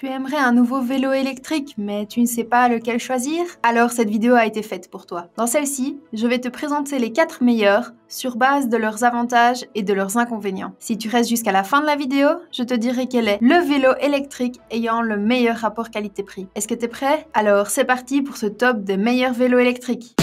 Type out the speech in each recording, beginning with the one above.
Tu aimerais un nouveau vélo électrique, mais tu ne sais pas lequel choisir? Alors cette vidéo a été faite pour toi. Dans celle-ci, je vais te présenter les 4 meilleurs sur base de leurs avantages et de leurs inconvénients. Si tu restes jusqu'à la fin de la vidéo, je te dirai quel est le vélo électrique ayant le meilleur rapport qualité-prix. Est-ce que tu es prêt? Alors c'est parti pour ce top des meilleurs vélos électriques.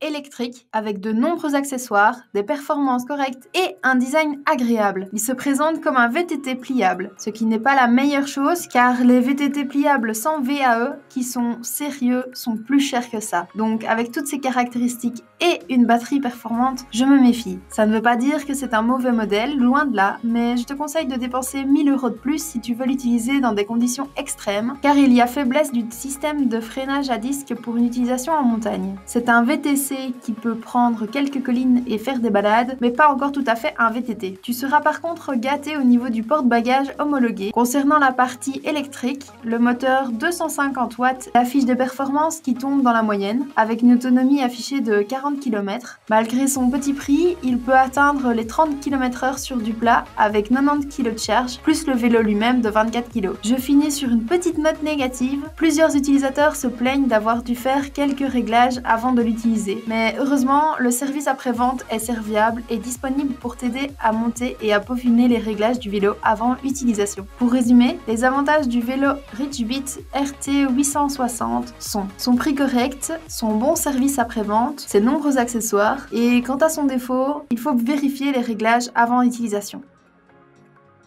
Électrique avec de nombreux accessoires, des performances correctes et un design agréable. Il se présente comme un VTT pliable, ce qui n'est pas la meilleure chose car les VTT pliables sans VAE qui sont sérieux sont plus chers que ça. Donc avec toutes ces caractéristiques et une batterie performante, je me méfie. Ça ne veut pas dire que c'est un mauvais modèle, loin de là, mais je te conseille de dépenser 1000 € de plus si tu veux l'utiliser dans des conditions extrêmes car il y a faiblesse du système de freinage à disque pour une utilisation en montagne. C'est un VTC qui peut prendre quelques collines et faire des balades, mais pas encore tout à fait un VTT. Tu seras par contre gâté au niveau du porte-bagages homologué. Concernant la partie électrique, le moteur 250 watts affiche des performances qui tombent dans la moyenne, avec une autonomie affichée de 40 km. Malgré son petit prix, il peut atteindre les 30 km/h sur du plat avec 90 kg de charge, plus le vélo lui-même de 24 kg. Je finis sur une petite note négative. Plusieurs utilisateurs se plaignent d'avoir dû faire quelques réglages avant de l'utiliser. Mais heureusement, le service après-vente est serviable et disponible pour t'aider à monter et à peaufiner les réglages du vélo avant utilisation. Pour résumer, les avantages du vélo Ridgebit RT 860 sont son prix correct, son bon service après-vente, ses nombreux accessoires et quant à son défaut, il faut vérifier les réglages avant utilisation.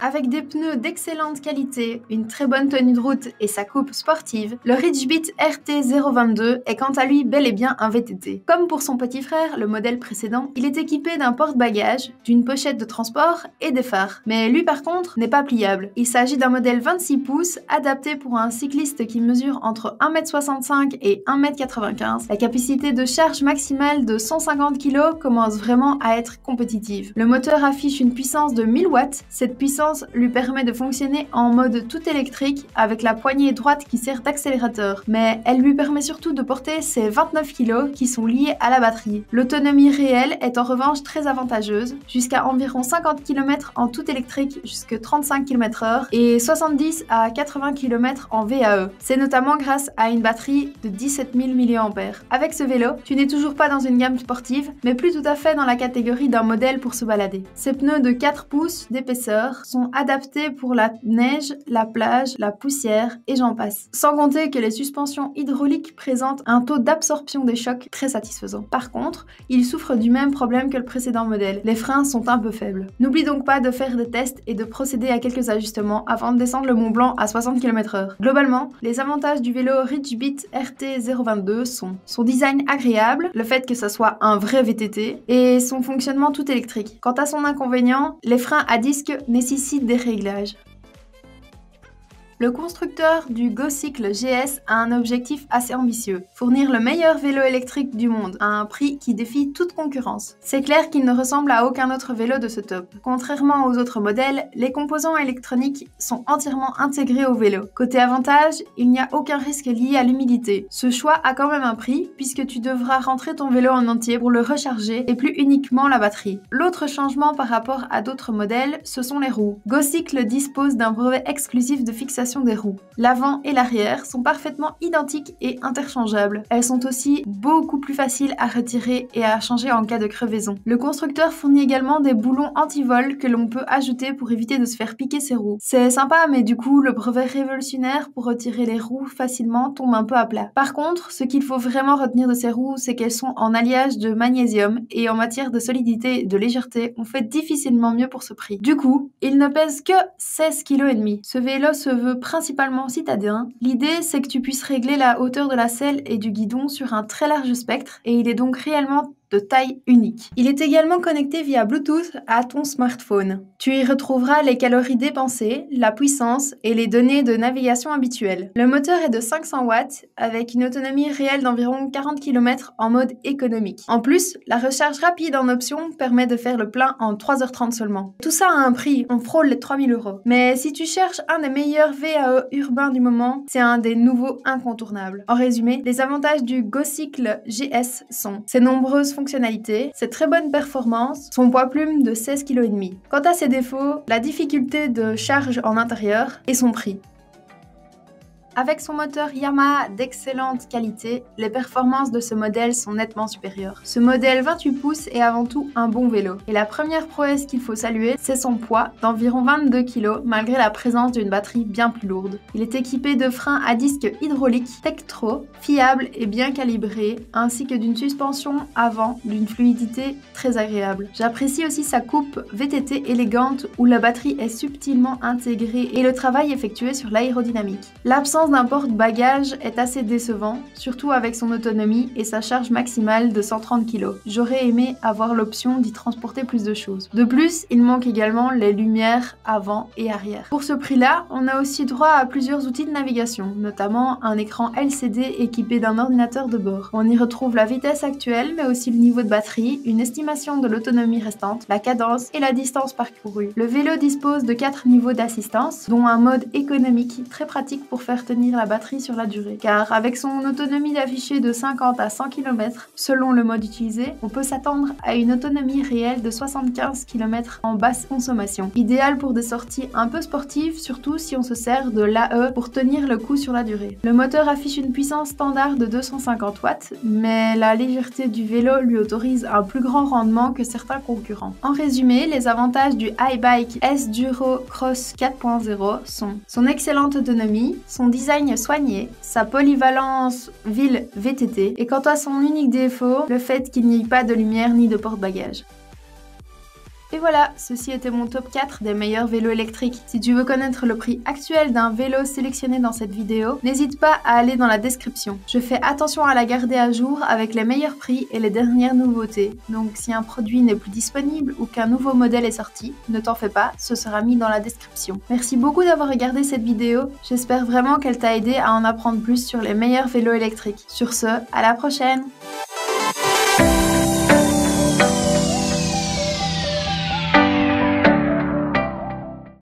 Avec des pneus d'excellente qualité, une très bonne tenue de route et sa coupe sportive, le Ridgebit RT 022 est quant à lui bel et bien un VTT. Comme pour son petit frère, le modèle précédent, il est équipé d'un porte-bagages, d'une pochette de transport et des phares. Mais lui par contre n'est pas pliable. Il s'agit d'un modèle 26 pouces adapté pour un cycliste qui mesure entre 1,65 m et 1,95 m. La capacité de charge maximale de 150 kg commence vraiment à être compétitive. Le moteur affiche une puissance de 1000 watts. Cette puissance lui permet de fonctionner en mode tout électrique avec la poignée droite qui sert d'accélérateur, mais elle lui permet surtout de porter ses 29 kg qui sont liés à la batterie. L'autonomie réelle est en revanche très avantageuse, jusqu'à environ 50 km en tout électrique jusqu'à 35 km/h et 70 à 80 km en VAE. C'est notamment grâce à une batterie de 17 000 mAh. Avec ce vélo, tu n'es toujours pas dans une gamme sportive, mais plus tout à fait dans la catégorie d'un modèle pour se balader. Ces pneus de 4 pouces d'épaisseur sont adaptés pour la neige, la plage, la poussière et j'en passe. Sans compter que les suspensions hydrauliques présentent un taux d'absorption des chocs très satisfaisant. Par contre, ils souffrent du même problème que le précédent modèle. Les freins sont un peu faibles. N'oublie donc pas de faire des tests et de procéder à quelques ajustements avant de descendre le Mont Blanc à 60 km/h. Globalement, les avantages du vélo Ridgebit RT 022 sont son design agréable, le fait que ça soit un vrai VTT et son fonctionnement tout électrique. Quant à son inconvénient, les freins à disque nécessitent des réglages. Le constructeur du GoCycle GS a un objectif assez ambitieux, fournir le meilleur vélo électrique du monde à un prix qui défie toute concurrence. C'est clair qu'il ne ressemble à aucun autre vélo de ce top. Contrairement aux autres modèles, les composants électroniques sont entièrement intégrés au vélo. Côté avantage, il n'y a aucun risque lié à l'humidité. Ce choix a quand même un prix puisque tu devras rentrer ton vélo en entier pour le recharger et plus uniquement la batterie. L'autre changement par rapport à d'autres modèles, ce sont les roues. GoCycle dispose d'un brevet exclusif de fixation des roues. L'avant et l'arrière sont parfaitement identiques et interchangeables. Elles sont aussi beaucoup plus faciles à retirer et à changer en cas de crevaison. Le constructeur fournit également des boulons anti-vol que l'on peut ajouter pour éviter de se faire piquer ses roues. C'est sympa, mais du coup, le brevet révolutionnaire pour retirer les roues facilement tombe un peu à plat. Par contre, ce qu'il faut vraiment retenir de ces roues, c'est qu'elles sont en alliage de magnésium et en matière de solidité et de légèreté, on fait difficilement mieux pour ce prix. Du coup, il ne pèse que 16,5 kg. Ce vélo se veut principalement citadin. L'idée, c'est que tu puisses régler la hauteur de la selle et du guidon sur un très large spectre et il est donc réellement de taille unique. Il est également connecté via Bluetooth à ton smartphone. Tu y retrouveras les calories dépensées, la puissance et les données de navigation habituelles. Le moteur est de 500 watts avec une autonomie réelle d'environ 40 km en mode économique. En plus, la recharge rapide en option permet de faire le plein en 3h30 seulement. Tout ça a un prix, on frôle les 3000 €. Mais si tu cherches un des meilleurs VAE urbains du moment, c'est un des nouveaux incontournables. En résumé, les avantages du GoCycle GS sont ses nombreuses fonctionnalités, ses très bonnes performances, son poids plume de 16,5 kg. Quant à ses défauts, la difficulté de charge en intérieur et son prix. Avec son moteur Yamaha d'excellente qualité, les performances de ce modèle sont nettement supérieures. Ce modèle 28 pouces est avant tout un bon vélo. Et la première prouesse qu'il faut saluer, c'est son poids d'environ 22 kg malgré la présence d'une batterie bien plus lourde. Il est équipé de freins à disque hydraulique Tektro, fiables et bien calibrés, ainsi que d'une suspension avant d'une fluidité très agréable. J'apprécie aussi sa coupe VTT élégante où la batterie est subtilement intégrée et le travail effectué sur l'aérodynamique. L'absence d'un porte-bagages est assez décevant, surtout avec son autonomie et sa charge maximale de 130 kg. J'aurais aimé avoir l'option d'y transporter plus de choses. De plus, il manque également les lumières avant et arrière. Pour ce prix-là, on a aussi droit à plusieurs outils de navigation, notamment un écran LCD équipé d'un ordinateur de bord. On y retrouve la vitesse actuelle, mais aussi le niveau de batterie, une estimation de l'autonomie restante, la cadence et la distance parcourue. Le vélo dispose de 4 niveaux d'assistance, dont un mode économique très pratique pour faire tenir la batterie sur la durée, car avec son autonomie d'affiché de 50 à 100 km selon le mode utilisé, on peut s'attendre à une autonomie réelle de 75 km en basse consommation. Idéal pour des sorties un peu sportives, surtout si on se sert de l'AE pour tenir le coup sur la durée. Le moteur affiche une puissance standard de 250 watts, mais la légèreté du vélo lui autorise un plus grand rendement que certains concurrents. En résumé, les avantages du iBike S-Duro Cross 4.0 sont son excellente autonomie, son design soigné, sa polyvalence ville VTT et quant à son unique défaut, le fait qu'il n'y ait pas de lumière ni de porte-bagages. Et voilà, ceci était mon top 4 des meilleurs vélos électriques. Si tu veux connaître le prix actuel d'un vélo sélectionné dans cette vidéo, n'hésite pas à aller dans la description. Je fais attention à la garder à jour avec les meilleurs prix et les dernières nouveautés. Donc si un produit n'est plus disponible ou qu'un nouveau modèle est sorti, ne t'en fais pas, ce sera mis dans la description. Merci beaucoup d'avoir regardé cette vidéo, j'espère vraiment qu'elle t'a aidé à en apprendre plus sur les meilleurs vélos électriques. Sur ce, à la prochaine!